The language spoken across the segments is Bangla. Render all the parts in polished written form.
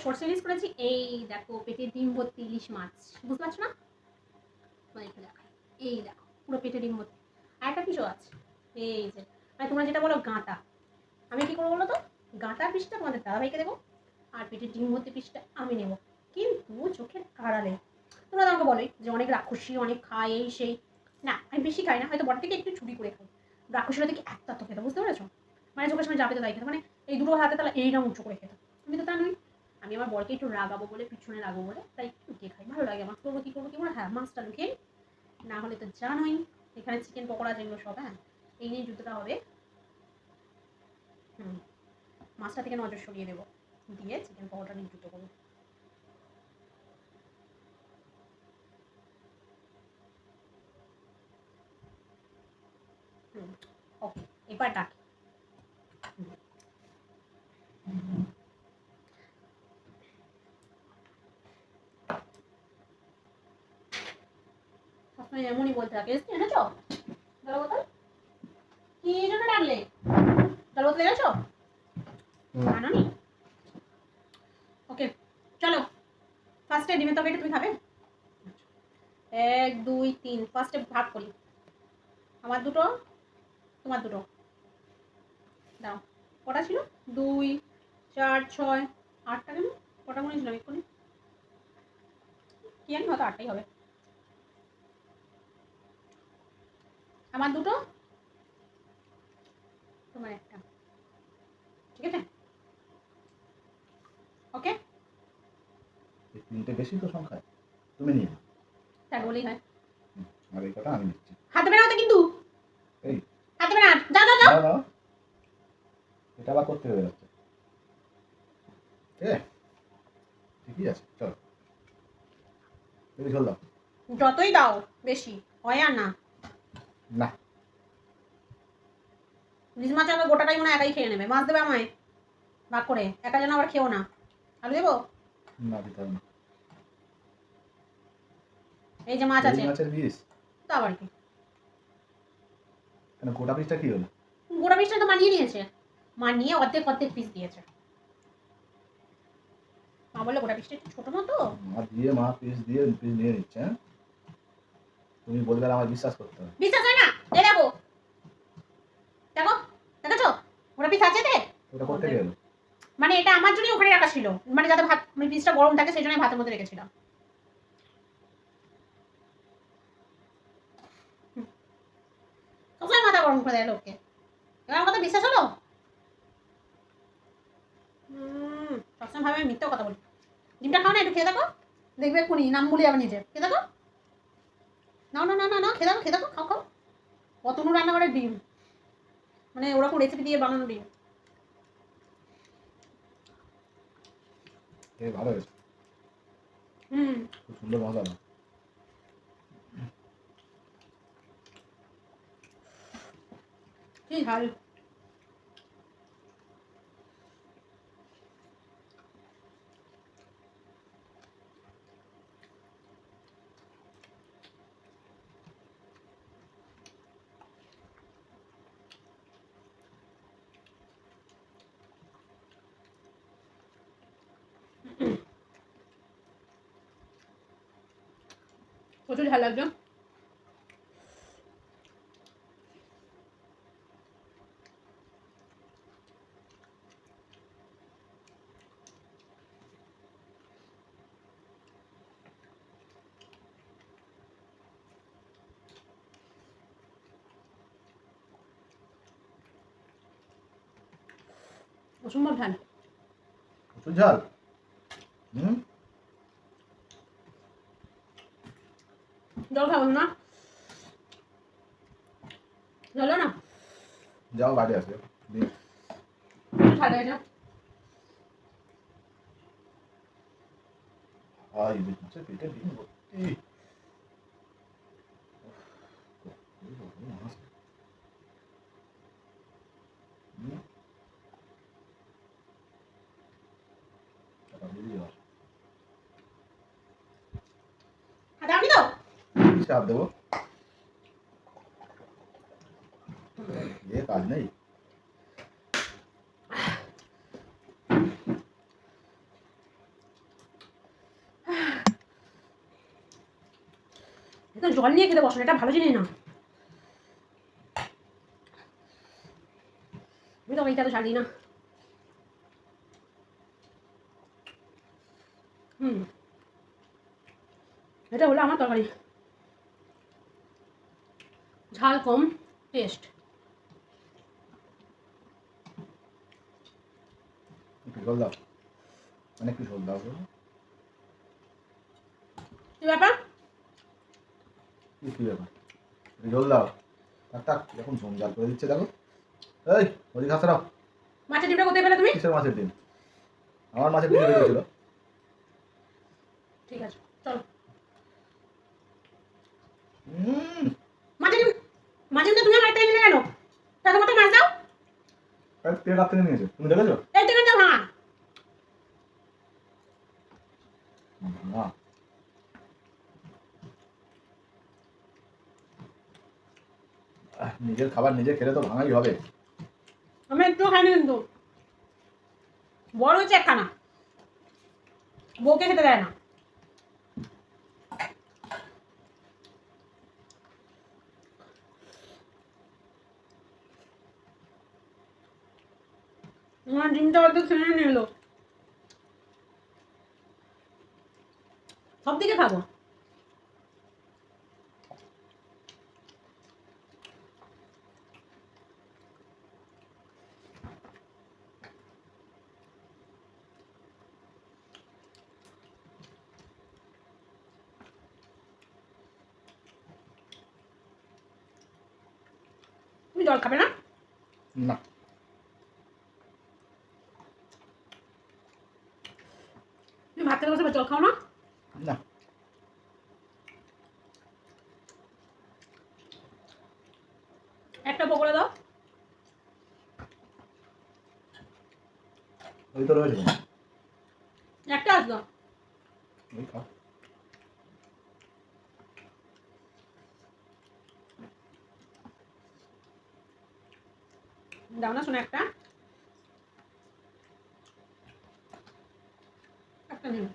সরষে ইলিশ করেছি। এই দেখো পেটে ডিম ভর্তি ইলিশ মাছ, বুঝতে পারছো না? এই দেখো পুরো পেটে ডিম ভর্তি। আর একটা পিসও আছে, এই যে। মানে তোমরা যেটা বলো গাঁটা, আমি কি করবো বলো তো, গাঁটার পিসটা তোমাদের দাদাভাইকে দেবো, আর পেটের ডিম ভর্তি পিসটা আমি নেবো, কিন্তু চোখের আড়ালে। তোমরা আমাকে বলে যে অনেক রাক্ষসী, অনেক খায় এই সেই। না, আমি বেশি খাই না, হয়তো বড় থেকে একটু চুরি করে খাই। রাক্ষসীরা থেকে এত খেতে, বুঝতে পেরেছো? মানে চোখের সামনে যাবে তো তাই খেতে, মানে এই দুটো হাতে তাহলে এইরকম উঁচু করে খেতে। আমি তো তা নই। আমি আমার বরকে একটু রাগাবো বলে, পিছনে রাখবো বলে, তাই একটু লুকিয়ে খাই, ভালো লাগে আমার। করবো কি হ্যাঁ, মাছটা লুকিয়ে, না হলে তো জানোই এখানে চিকেন পকোড়া যেগুলো সব, হ্যাঁ এই নিয়ে যুদ্ধটা হবে। মাছটা থেকে নজর সরিয়ে দেবো, দিয়ে চিকেন পকোড়া নিয়ে যুদ্ধ করবো। ওকে, এবার ডাকি। সবসময় এমনই বলতে থাকে, এনেছো জল বোতল? কি জন্য ডাকলে? জল বোতল এনেছো? আনোনি? ওকে, চলো ফার্স্টে ডিমের তরকারিটা তুমি খাবে? 1 2 3, ফার্স্টে ভাগ করি। আমার দুটো, তোমার দুটো দাও। কটা ছিল? 2 4 6 8টা কেন? কটা গুনেছিলাম এক্ষুনি, কি জানি, হয়তো 8টাই হবে। আমার দুটো, তোমার একটা, ঠিক আছে? ওকে, তিনটে বেশি তো সংখ্যায়, তুমি নিয়ে নাও। তাই বলেই হয়। আর এই কটা আমি নিচ্ছি। হাতে বেরাও তো কিন্তু, এই হাতে বেরাও, যাও যাও যাও। দাও, এটা আবার করতে হয়ে যাচ্ছে। ঠিকই আছে, চলো তুমি ঝোল দাও। যতই দাও বেশি হয় আর না। না, ইলিশ মাছ আবার গোটাটাই মনে হয় একাই খেয়ে নেবে। মাছ দেবে আমায় ভাগ করে, একা যেন আবার খেও না। আলু দেবো? না দিতে হবে না। এই যে মাছ আছে, মাছের পিস তো আবার কি, কেন গোটা পিসটা কি হলো? গোটা পিসটা তো মানিয়ে নিয়েছে, মানিয়ে অর্ধেক অর্ধেক পিস দিয়েছে। মা বললো গোটা পিসটা একটু ছোট মতো, মা পিস নিয়ে নিচ্ছে। হ্যাঁ, তুমি বলবে আমার বিশ্বাস করতে হবে। বিশ্বাস হয় না? এই দেখো দেখো, দেখেছো গোটা পিস আছে এতে? ওটা করতে গেল, মানে এটা আমার জন্যই ওখানে রাখা ছিল, মানে যাতে ভাত, মানে পিসটা গরম থাকে সেই জন্য ভাতের মধ্যে রেখেছিলাম। সবসময় মাথা গরম করে দেয় লোককে। এবার আমার কথা বিশ্বাস হলো? সবসময় ভাবে আমি মিথ্যা কথা বলি। ডিমটা খাও না, একটু খেয়ে দেখো, দেখবে এক্ষুনি নাম ভুলে যাবে নিজে। খেয়ে দেখো, নাও না না না না, খেয়ে দেখো, খাও খাও। অতনু রান্নাঘরের ডিম, মানে ওরকম রেসিপি দিয়ে বানানো ডিম। ভালো হয়েছে, খুব সুন্দর মশলা। কি ঝাল! প্রচুর ঝাল লাগছে। অসম্ভব ঝাল। প্রচুর ঝাল। জল খাবো না, জলো না, যাও বাইরে আসবে ঝাল হয়ে যাও। ইলিশ মাছের পেটে ডিম ভর্তি। হাতে আমি দাও, চাপ দেবো, কাজ নেই। তো জল নিয়ে খেতে বসো, এটা ভালো জিনিস না। আমি তো এইটা তো ঝাল দিই না। এটা হলো আমার তরকারি, ঝাল কম, টেস্ট। একটু ঝোল দাও, অনেক কিছু ঝোল দাও। কি ব্যাপার? কি ব্যাপার? একটু ঝোল দাও। থাক এখন ঝোল জাল করে দিচ্ছে দেখো। এই ওদিকে হাতে দাও। মাছের ডিমটা কোথায় পেলে তুমি? কিসের মাছের ডিম? আমার মাছের ডিম রেখেছিল। ঠিক আছে চলো। হুম, মাছের ডিমটা তুমি আমার একটা নিলে কেন? তাহলে মতো মাছ দাও। তেল রাত থেকে নিয়েছে, তুমি দেখেছো? এই থেকে দাও ভাঙা। না, নিজের খাবার নিজে খেলে তো ভাঙাই হবে। আমি একটু খাইনি কিন্তু বড় হয়েছে একখানা, বউকে খেতে দেয় না। আমার ডিমটা অর্ধেক ছেড়ে নিয়ে এলো, সব দিকে খাবো। তুমি জল খাবে না? না, তুমি ভাত খেতে বসে জল খাও না? না, একটা পকোড়া দাও। ওই তো রয়েছে। একটা আস দাও। ওই খাও। দাও না শোনো একটা, একটা নিও।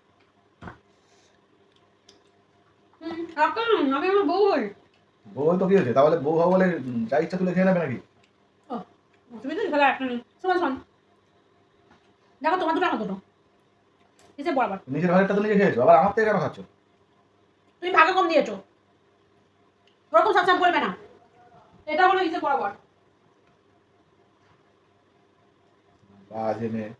একটা আমি আমার বউ হই। বউ তো কি হয়েছে? তাহলে বউ হওয়া বলে যা ইচ্ছা তুলে খেয়ে নেবে নাকি? ও তুমি তো খেলা একটা নিও। শোন দেখো তোমার দুটো আমার দুটো কিসে বরাবর। নিজের ভাগেরটা তো নিজে খেয়েছো, আবার আমার থেকে কেন খাচ্ছ? তুমি ভাগে কম দিয়েছো, ওরকম সব করবে না। এটা হলো হিসেব বরাবর। বাজে মেয়ে।